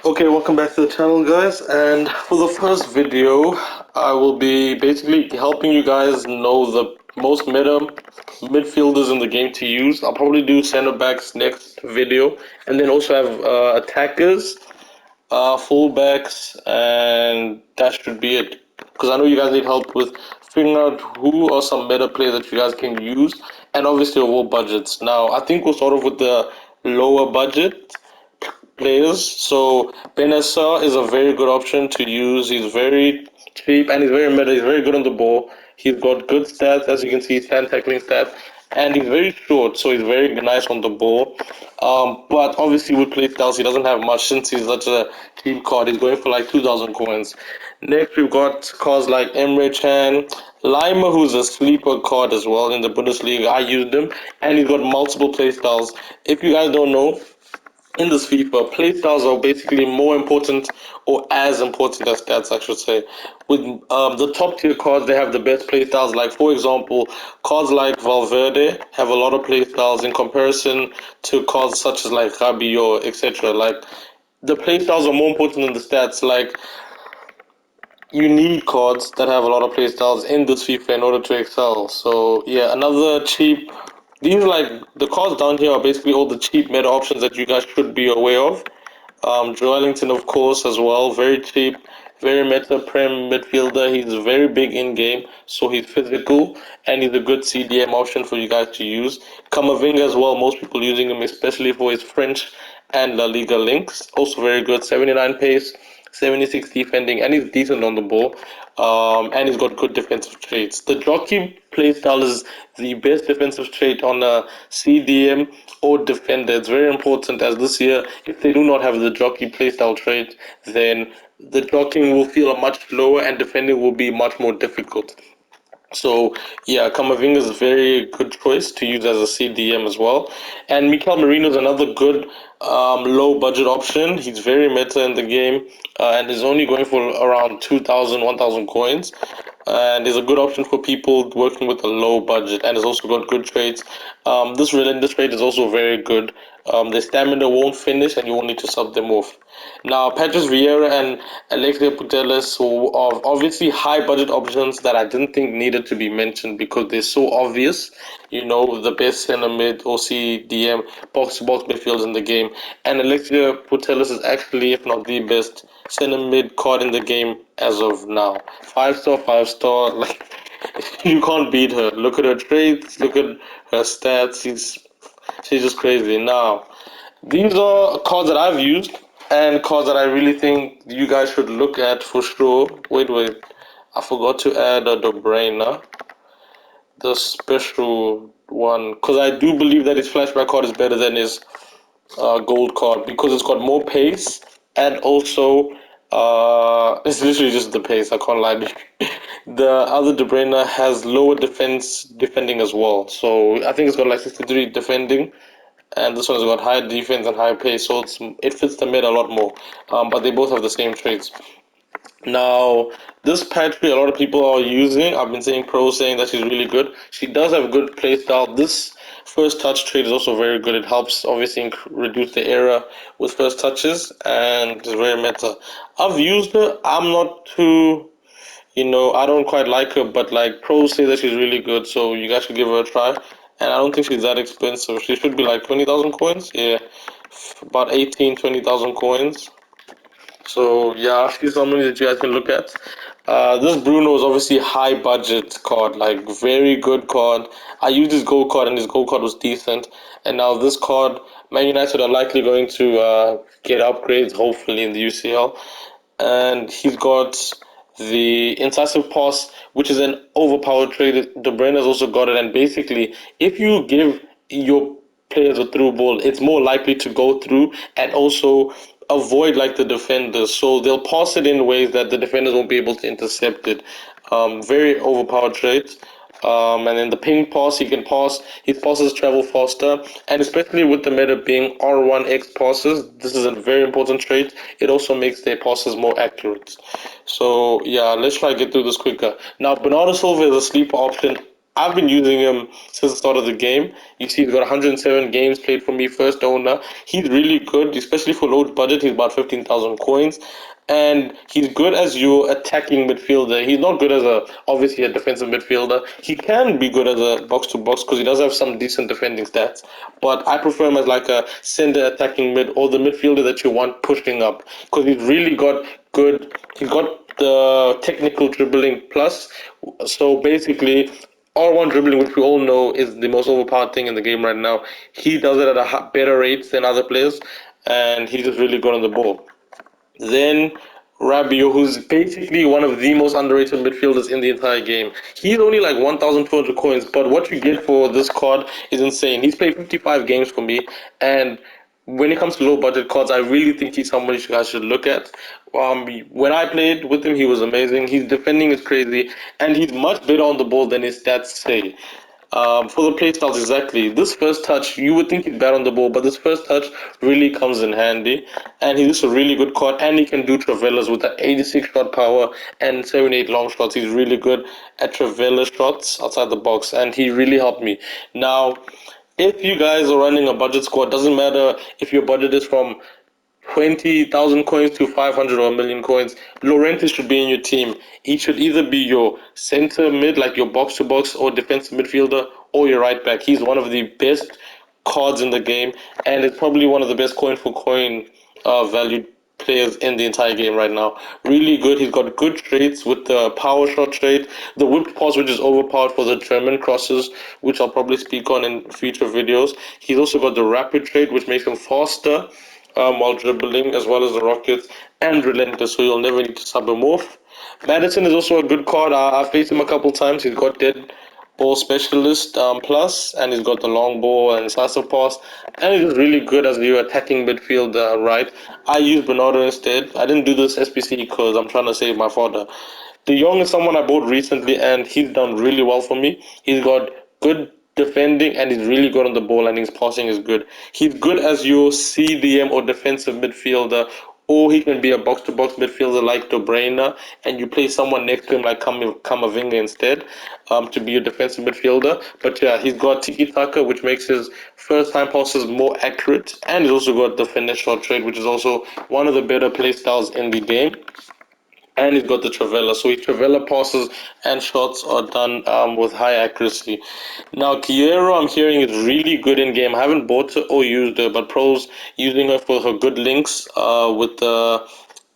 Okay, welcome back to the channel, guys. And for the first video, I will be basically helping you guys know the most meta midfielders in the game to use. I'll probably do center backs next video, and then also have attackers, fullbacks, and that should be it. Because I know you guys need help with figuring out who are some meta players that you guys can use, and obviously overall budgets. Now, I think we'll start off with the lower budget players. So Benessa is a very good option to use. He's very cheap and he's very meta. He's very good on the ball. He's got good stats, as you can see, stand tackling stats, and he's very short, so he's very nice on the ball. But obviously with play styles, he doesn't have much since he's such a cheap card. He's going for like 2,000 coins. Next, we've got cards like Emre Can, Lima, who's a sleeper card as well in the Bundesliga. I used him, and he's got multiple play styles. If you guys don't know, in this FIFA, playstyles are basically more important or as important as stats, I should say. With the top tier cards, they have the best playstyles. Like, for example, cards like Valverde have a lot of playstyles in comparison to cards such as like Rabiot, etc. Like, the playstyles are more important than the stats. Like, you need cards that have a lot of playstyles in this FIFA in order to excel. So yeah, another cheap. These like the cards down here are basically all the cheap meta options that you guys should be aware of. Joelinton, of course, as well, very cheap, very meta prem midfielder. He's very big in game, so he's physical and he's a good CDM option for you guys to use. Kamavinga as well, most people using him especially for his French and La Liga links. Also very good, 79 pace, 76 defending, and he's decent on the ball. And he's got good defensive traits. The jockey playstyle is the best defensive trait on a CDM or defender. It's very important as this year, if they do not have the jockey playstyle trait, then the jockeying will feel much lower and defending will be much more difficult. So yeah, Camavinga is a very good choice to use as a CDM as well. And Mikel Merino is another good low budget option. He's very meta in the game and is only going for around 2,000, 1,000 coins. And is a good option for people working with a low budget and has also got good trades. This relentless trade is also very good. The stamina won't finish and you won't need to sub them off. Now, Patrice Vieira and Alexia Putellas are obviously high budget options that I didn't think needed to be mentioned because they're so obvious. You know, the best center mid or CDM box to box midfielders in the game. And Alexia Putellas is actually, if not the best center mid card in the game as of now. 5 star, 5 star. Like, you can't beat her. Look at her traits, look at her stats. She's just crazy. Now, these are cards that I've used and cards that I really think you guys should look at for sure. Wait. I forgot to add a Dobrena, the special one, because I do believe that his flashback card is better than his gold card because it's got more pace and also it's literally just the pace. I can't lie to you. The other De Bruyne has lower defending as well, so I think it's got like 63 defending, and this one's got high defense and high pace, so it fits the mid a lot more. But they both have the same traits. Now, this Patry, a lot of people are using. I've been seeing pros saying that she's really good. She does have good play style. This first touch trait is also very good. It helps obviously reduce the error with first touches and it's very meta. I've used her. I'm not too, I don't quite like her, but like pros say that she's really good, so you guys should give her a try. And I don't think she's that expensive. She should be like 20,000 coins. Yeah, about 18, 20,000 coins. So yeah, she's somebody that you guys can look at. This Bruno is obviously high budget card, like very good card. I used his gold card and his gold card was decent. And now this card, Man United are likely going to get upgrades, hopefully in the UCL. And he's got the incisive pass, which is an overpowered trade. De Bruyne has also got it, and basically, if you give your players a through ball, it's more likely to go through and also avoid like the defenders. So they'll pass it in ways that the defenders won't be able to intercept it. Very overpowered traits. And then the ping pass, he can pass, his passes travel faster, and especially with the meta being R1X passes, this is a very important trait. It also makes their passes more accurate. So yeah, let's try to get through this quicker. Now, Bernardo Silva is a sleeper option I've been using him since the start of the game. You see, he's got 107 games played for me, first owner. He's really good, especially for low budget. He's about 15,000 coins. And he's good as your attacking midfielder. He's not good as obviously a defensive midfielder. He can be good as a box to box because he does have some decent defending stats. But I prefer him as like a center attacking mid or the midfielder that you want pushing up because he's really got good. He's got the technical dribbling plus. So basically, all-round dribbling, which we all know is the most overpowered thing in the game right now. He does it at a better rate than other players, and he's just really good on the ball. Then Rabiot, who's basically one of the most underrated midfielders in the entire game. He's only like 1,200 coins, but what you get for this card is insane. He's played 55 games for me, and when it comes to low budget cards, I really think he's somebody you guys should look at. When I played with him, he was amazing. His defending is crazy, and he's much better on the ball than his stats say. For the playstyles, exactly. This first touch, you would think he's bad on the ball, but this first touch really comes in handy. And he's just a really good card, and he can do Travellas with that 86 shot power and 78 long shots. He's really good at Travella shots outside the box, and he really helped me. Now, if you guys are running a budget squad, doesn't matter if your budget is from 20,000 coins to 500 or a million coins, Llorente should be in your team. He should either be your center mid, like your box to box or defensive midfielder, or your right back. He's one of the best cards in the game, and it's probably one of the best coin for coin valued players in the entire game right now. Really good. He's got good traits with the power shot trait, the whip pass, which is overpowered for the German crosses, which I'll probably speak on in future videos. He's also got the rapid trait, which makes him faster while dribbling, as well as the Rockets, and relentless, so you'll never need to sub him off. Madison is also a good card. I've faced him a couple times. He's got dead ball specialist plus, and he's got the long ball and decisive pass, and he's really good as your attacking midfield, right? I use Bernardo instead. I didn't do this SPC because I'm trying to save my father. De Jong is someone I bought recently, and he's done really well for me. He's got good defending, and he's really good on the ball, and his passing is good. He's good as your CDM or defensive midfielder, or he can be a box-to-box midfielder like De Bruyne, and you play someone next to him like Kamavinga instead to be a defensive midfielder. But yeah, he's got tiki-taka, which makes his first-time passes more accurate, and he's also got the finish shot trade, which is also one of the better play styles in the game, and he's got the Travella. So his Travella passes and shots are done with high accuracy. Now, Kiero, I'm hearing is really good in game. I haven't bought her or used her, but pros using her for her good links with the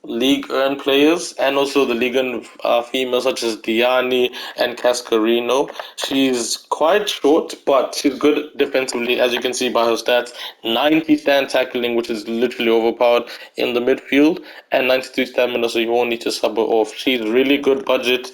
League Earn players and also the League Earn females such as Diani and Cascarino. She's quite short, but she's good defensively, as you can see by her stats. 90 stand tackling, which is literally overpowered in the midfield, and 93 stamina, so you won't need to sub her off. She's really good budget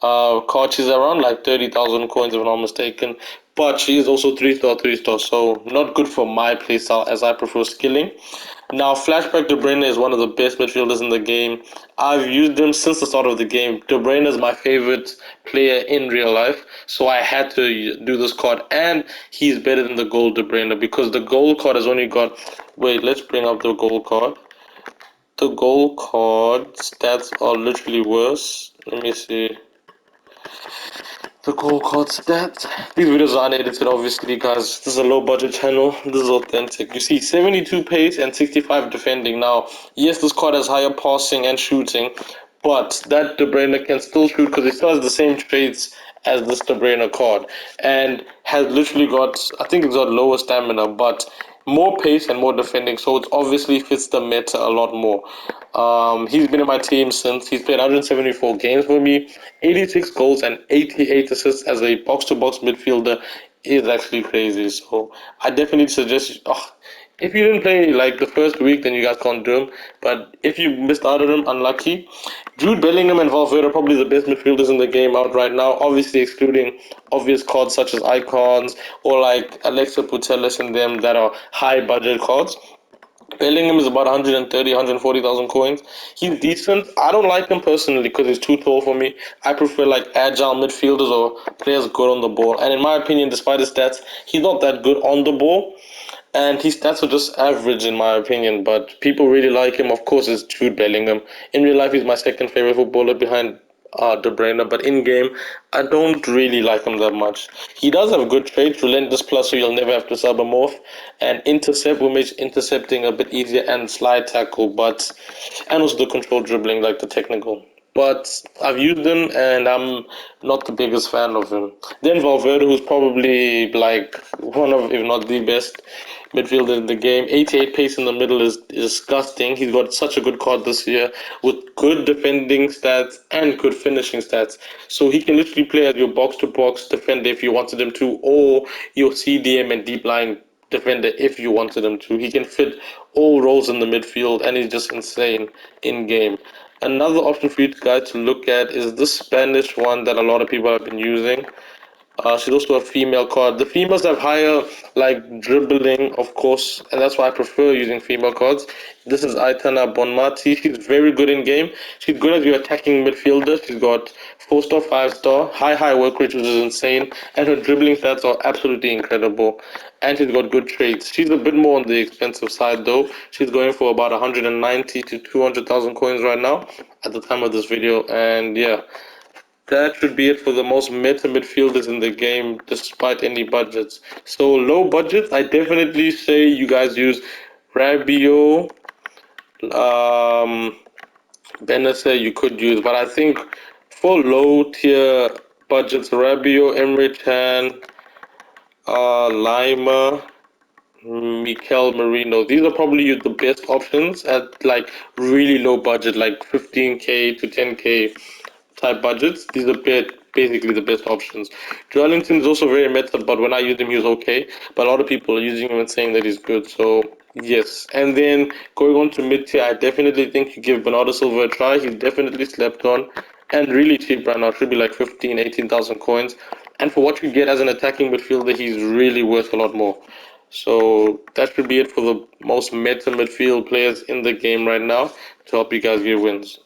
card. She's around like 30,000 coins, if I'm not mistaken. But she is also 3-star, 3-star, so not good for my playstyle as I prefer skilling. Now, Flashback De Bruyne is one of the best midfielders in the game. I've used him since the start of the game. De Bruyne is my favorite player in real life, so I had to do this card. And he's better than the gold De Bruyne because the gold card has only got. Wait, let's bring up the gold card. The gold card stats are literally worse. Let me see. The gold card stats. These videos are unedited, obviously, guys. This is a low budget channel. This is authentic. You see 72 pace and 65 defending. Now, yes, this card has higher passing and shooting, but that De Bruyne can still shoot because he still has the same traits as this De Bruyne card and has literally got, I think it's got lower stamina, but more pace and more defending, so it obviously fits the meta a lot more. He's been in my team since he's played 174 games for me, 86 goals and 88 assists as a box-to-box midfielder is actually crazy. So I definitely suggest. If you didn't play like the first week, then you guys can't do him. But if you missed out on him, unlucky. Jude Bellingham and Valverde are probably the best midfielders in the game out right now, obviously excluding obvious cards such as Icons or like Alexa Putellas and them that are high budget cards. Bellingham is about 130, 140,000 coins. He's decent. I don't like him personally because he's too tall for me. I prefer like agile midfielders or players good on the ball. And in my opinion, despite his stats, he's not that good on the ball. And his stats are just average in my opinion. But people really like him. Of course, it's Jude Bellingham. In real life, he's my second favorite footballer behind De Bruyne, but in game, I don't really like him that much. He does have good traits, relentless plus, so you'll never have to sub him off, and intercept will make intercepting a bit easier, and slide tackle, and also the control dribbling, like the technical. But I've used him, and I'm not the biggest fan of him. Then Valverde, who's probably like one of, if not the best midfielder in the game. 88 pace in the middle is disgusting. He's got such a good card this year with good defending stats and good finishing stats. So he can literally play as your box-to-box defender if you wanted him to, or your CDM and deep line defender if you wanted him to. He can fit all roles in the midfield, and he's just insane in game. Another option for you guys to look at is the Spanish one that a lot of people have been using. She's also a female card. The females have higher like dribbling, of course, and that's why I prefer using female cards. This is Aitana Bonmati. She's very good in game. She's good as your attacking midfielder. She's got 4-star, 5-star, high work rate, which is insane, and her dribbling stats are absolutely incredible. And she's got good traits. She's a bit more on the expensive side though. She's going for about 190 to 200,000 coins right now at the time of this video, and yeah. That should be it for the most meta midfielders in the game, despite any budgets. So low budget, I definitely say you guys use Rabiot, Benacer you could use, but I think for low tier budgets, Rabiot, Emre Can, Lima, Mikel Merino. These are probably the best options at like really low budget, like 15k to 10k type budgets. These are basically the best options. Joelinton is also very meta, but when I use him, he's okay. But a lot of people are using him and saying that he's good. So yes. And then going on to mid tier, I definitely think you give Bernardo Silva a try. He's definitely slept on and really cheap right now. Should be like 15, 18,000 coins. And for what you get as an attacking midfielder, he's really worth a lot more. So that should be it for the most meta midfield players in the game right now to help you guys get wins.